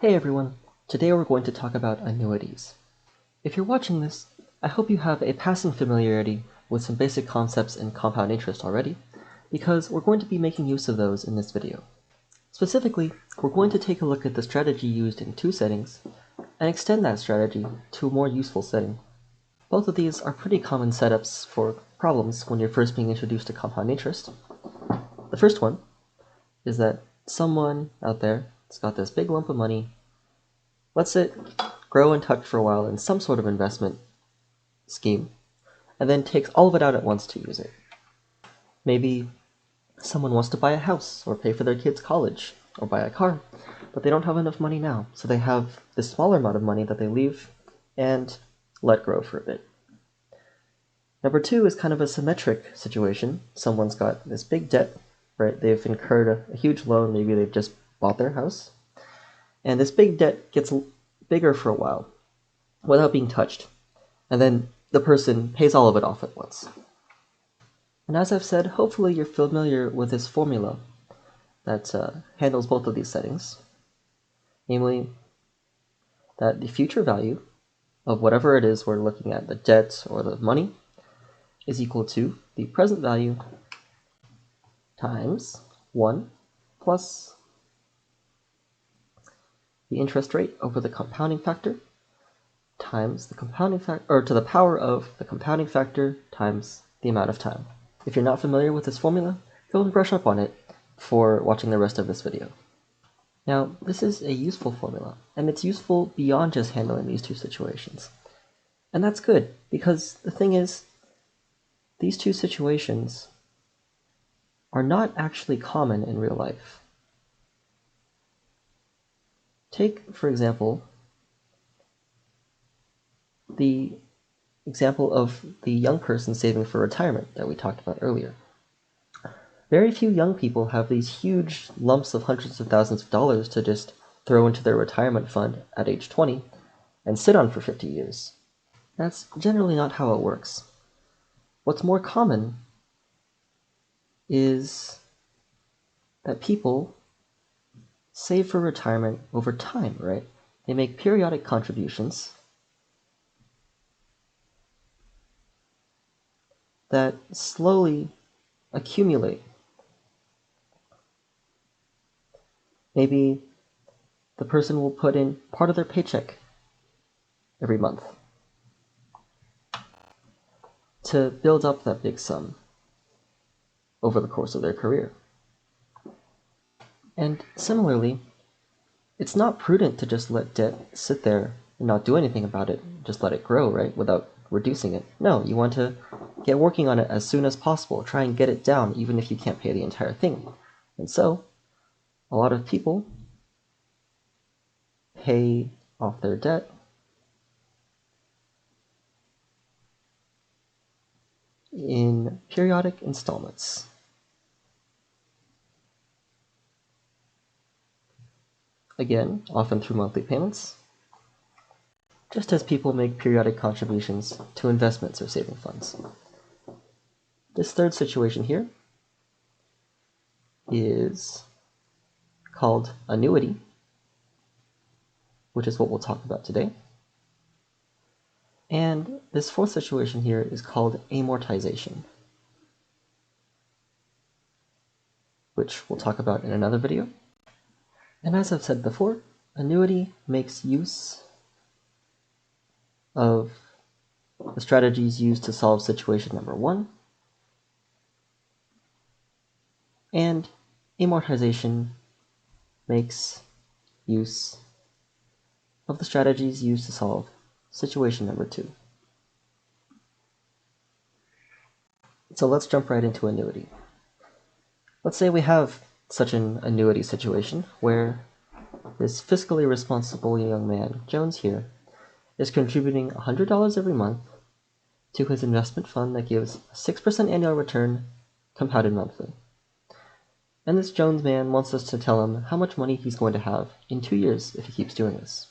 Hey everyone, today we're going to talk about annuities. If you're watching this, I hope you have a passing familiarity with some basic concepts in compound interest already, because we're going to be making use of those in this video. Specifically, we're going to take a look at the strategy used in two settings, and extend that strategy to a more useful setting. Both of these are pretty common setups for problems when you're first being introduced to compound interest. The first one is that someone out there has got this big lump of money, lets it grow and touch for a while in some sort of investment scheme, and then takes all of it out at once to use it. Maybe someone wants to buy a house, or pay for their kids' college, or buy a car, but they don't have enough money now, so they have this smaller amount of money that they leave and let grow for a bit. Number two is kind of a symmetric situation. Someone's got this big debt, right? They've incurred a huge loan, maybe they've just bought their house, and this big debt gets bigger for a while without being touched, and then the person pays all of it off at once. And as I've said, hopefully you're familiar with this formula that handles both of these settings, namely that the future value of whatever it is we're looking at, the debt or the money, is equal to the present value times 1 plus the interest rate over the compounding factor times the compounding factor, or to the power of the compounding factor times the amount of time. If you're not familiar with this formula, go and brush up on it before watching the rest of this video. Now, this is a useful formula, and it's useful beyond just handling these two situations. And that's good, because the thing is, these two situations are not actually common in real life. Take, for example, the example of the young person saving for retirement that we talked about earlier. Very few young people have these huge lumps of hundreds of thousands of dollars to just throw into their retirement fund at age 20 and sit on for 50 years. That's generally not how it works. What's more common is that people save for retirement over time, right? They make periodic contributions that slowly accumulate. Maybe the person will put in part of their paycheck every month to build up that big sum over the course of their career. And similarly, it's not prudent to just let debt sit there and not do anything about it, just let it grow, right, without reducing it. No, you want to get working on it as soon as possible. Try and get it down, even if you can't pay the entire thing. And so, a lot of people pay off their debt in periodic installments. Again, often through monthly payments, just as people make periodic contributions to investments or saving funds. This third situation here is called annuity, which is what we'll talk about today. And this fourth situation here is called amortization, which we'll talk about in another video. And as I've said before, annuity makes use of the strategies used to solve situation number 1, and amortization makes use of the strategies used to solve situation number 2. So let's jump right into annuity. Let's say we have such an annuity situation where this fiscally responsible young man, Jones here, is contributing $100 every month to his investment fund that gives a 6% annual return compounded monthly. And this Jones man wants us to tell him how much money he's going to have in 2 years if he keeps doing this.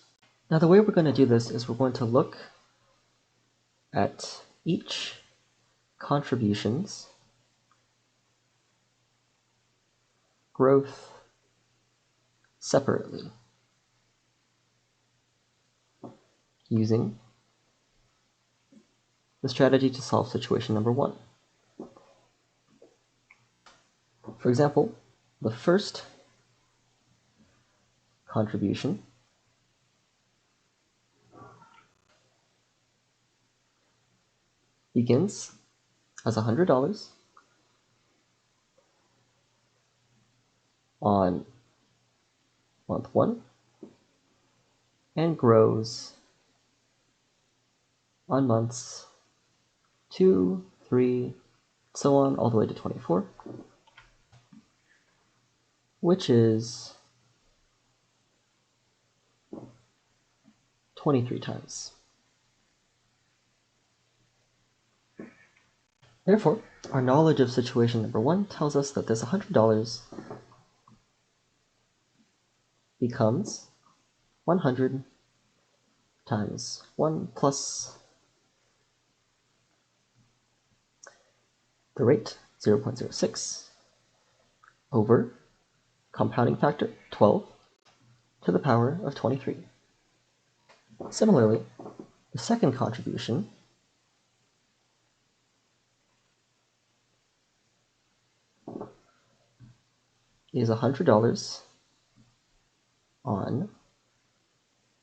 Now the way we're going to do this is we're going to look at each contribution's growth separately. using the strategy to solve situation number 1. For example, the first contribution begins as $100 on month 1 and grows on months 2, 3, so on, all the way to 24, which is 23 times. Therefore, our knowledge of situation number 1 tells us that this $100 becomes 100 times 1 plus the rate, 0.06, over compounding factor, 12, to the power of 23. Similarly, the second contribution is $100 on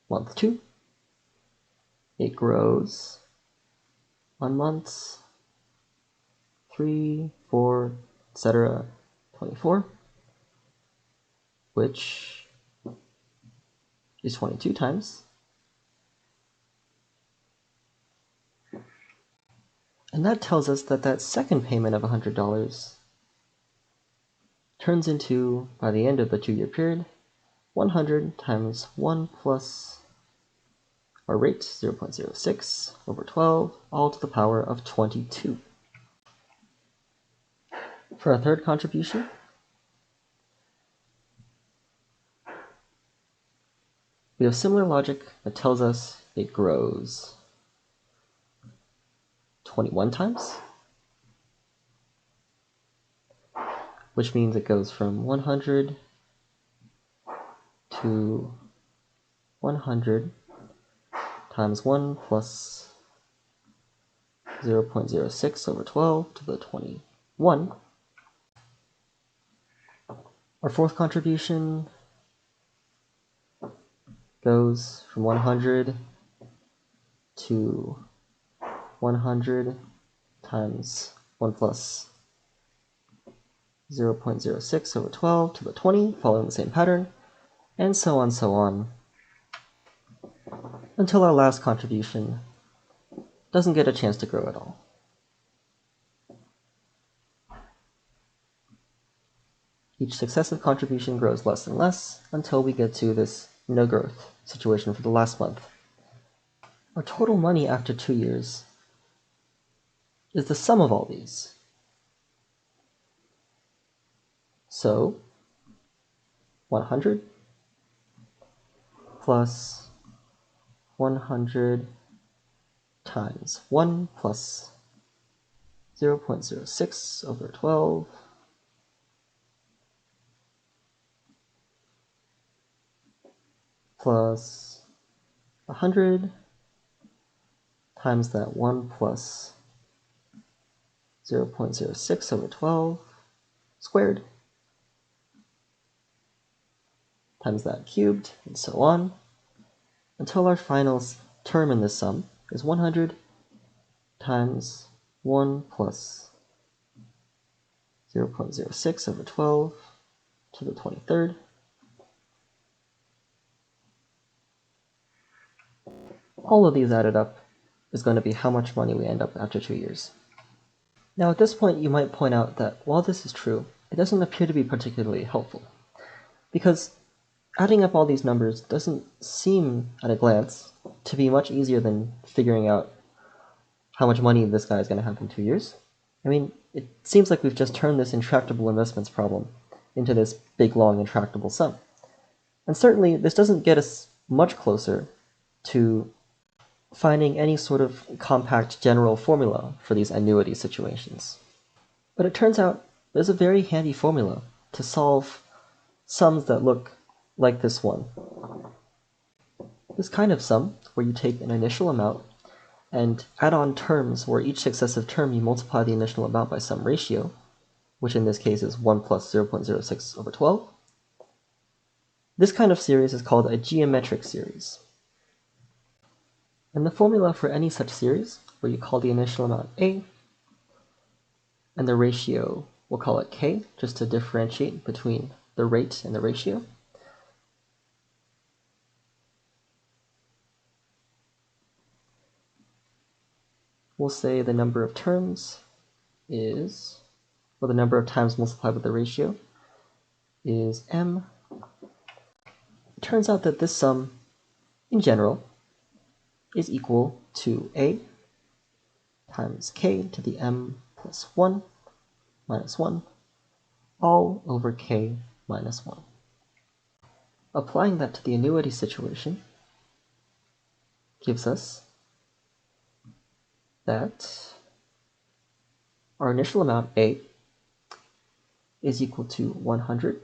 month 2. It grows on months 3, 4, etc., 24, which is 22 times. And that tells us that that second payment of $100 turns into, by the end of the 2-year period, 100 times 1 plus our rate, 0.06, over 12, all to the power of 22. For our third contribution, we have similar logic that tells us it grows 21 times, which means it goes from 100 to 100 times 1 plus 0.06 over 12 to the 21. Our fourth contribution goes from 100 to 100 times 1 plus 0.06 over 12 to the 20, following the same pattern, and so on, until our last contribution doesn't get a chance to grow at all. Each successive contribution grows less and less until we get to this no growth situation for the last month. Our total money after 2 years is the sum of all these. So 100 plus 100 times 1 plus 0.06 over 12 plus 100 times that 1 plus 0.06 over 12 squared times that cubed, and so on, until our final term in this sum is 100 times 1 plus 0.06 over 12 to the 23rd. All of these added up is going to be how much money we end up after 2 years. Now at this point you might point out that while this is true, it doesn't appear to be particularly helpful, because adding up all these numbers doesn't seem at a glance to be much easier than figuring out how much money this guy is going to have in 2 years. I mean, it seems like we've just turned this intractable investments problem into this big, long, intractable sum. And certainly this doesn't get us much closer to finding any sort of compact general formula for these annuity situations. But it turns out there's a very handy formula to solve sums that look like this one. This kind of sum, where you take an initial amount and add on terms where each successive term you multiply the initial amount by some ratio, which in this case is 1 plus 0.06 over 12. This kind of series is called a geometric series. And the formula for any such series, where you call the initial amount A, and the ratio, we'll call it K, just to differentiate between the rate and the ratio. We'll say the number of terms is, or the number of times multiplied with the ratio is M. It turns out that this sum, in general, is equal to A times K to the M plus 1 minus 1 all over K minus 1. Applying that to the annuity situation gives us that our initial amount A is equal to 100.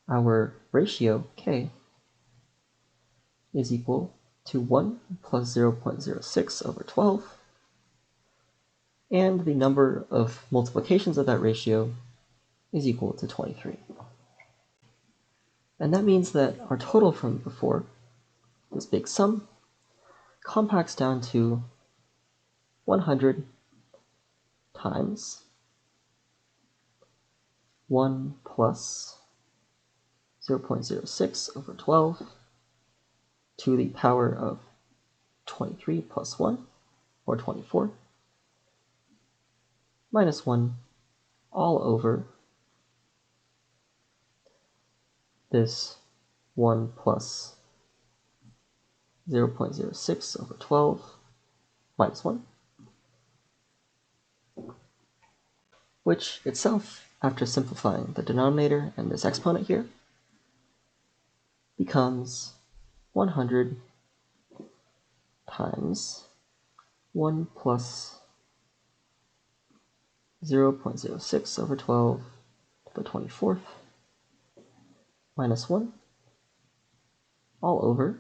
Our ratio K is equal to 1 plus 0.06 over 12, and the number of multiplications of that ratio is equal to 23. And that means that our total from before, this big sum, compacts down to 100 times 1 plus 0.06 over 12 to the power of 23 plus 1, or 24, minus 1 all over this 1 plus 0.06 over 12 minus 1, which itself, after simplifying the denominator and this exponent here, becomes 100 times 1 plus 0.06 over 12 to the 24th minus 1 all over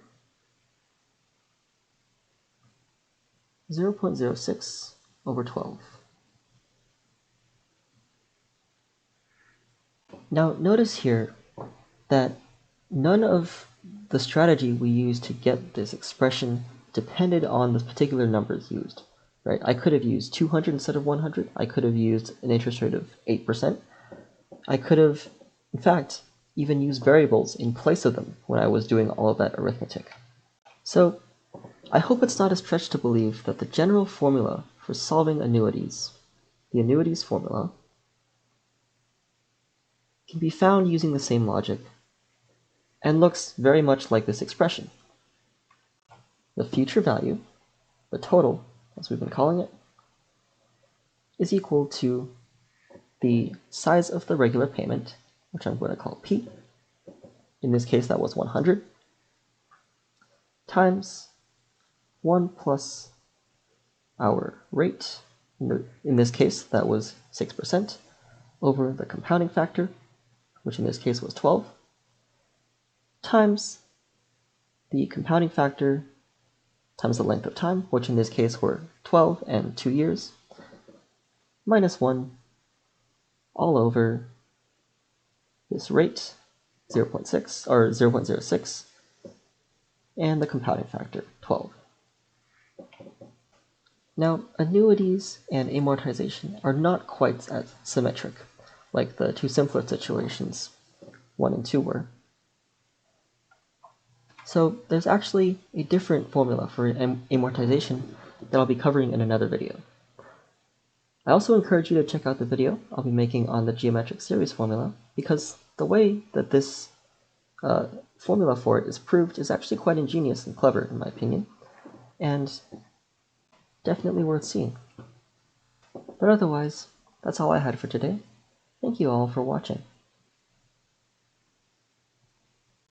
0.06 over 12. Now notice here that none of the strategy we used to get this expression depended on the particular numbers used, right? I could have used 200 instead of 100. I could have used an interest rate of 8%. I could have, in fact, even used variables in place of them when I was doing all of that arithmetic. So I hope it's not a stretch to believe that the general formula for solving annuities, the annuities formula, can be found using the same logic and looks very much like this expression. The future value, the total, as we've been calling it, is equal to the size of the regular payment, which I'm going to call P. In this case, that was 100, times 1 plus our rate. In this case, that was 6%, over the compounding factor, which in this case was 12, times the compounding factor times the length of time, which in this case were 12 and 2 years, minus 1 all over this rate, 0.6 or 0.06, and the compounding factor, 12. Now, annuities and amortization are not quite as symmetric, like the two simpler situations, 1 and 2 were. So there's actually a different formula for amortization that I'll be covering in another video. I also encourage you to check out the video I'll be making on the geometric series formula, because the way that this formula for it is proved is actually quite ingenious and clever, in my opinion, and definitely worth seeing. But otherwise, that's all I had for today. Thank you all for watching.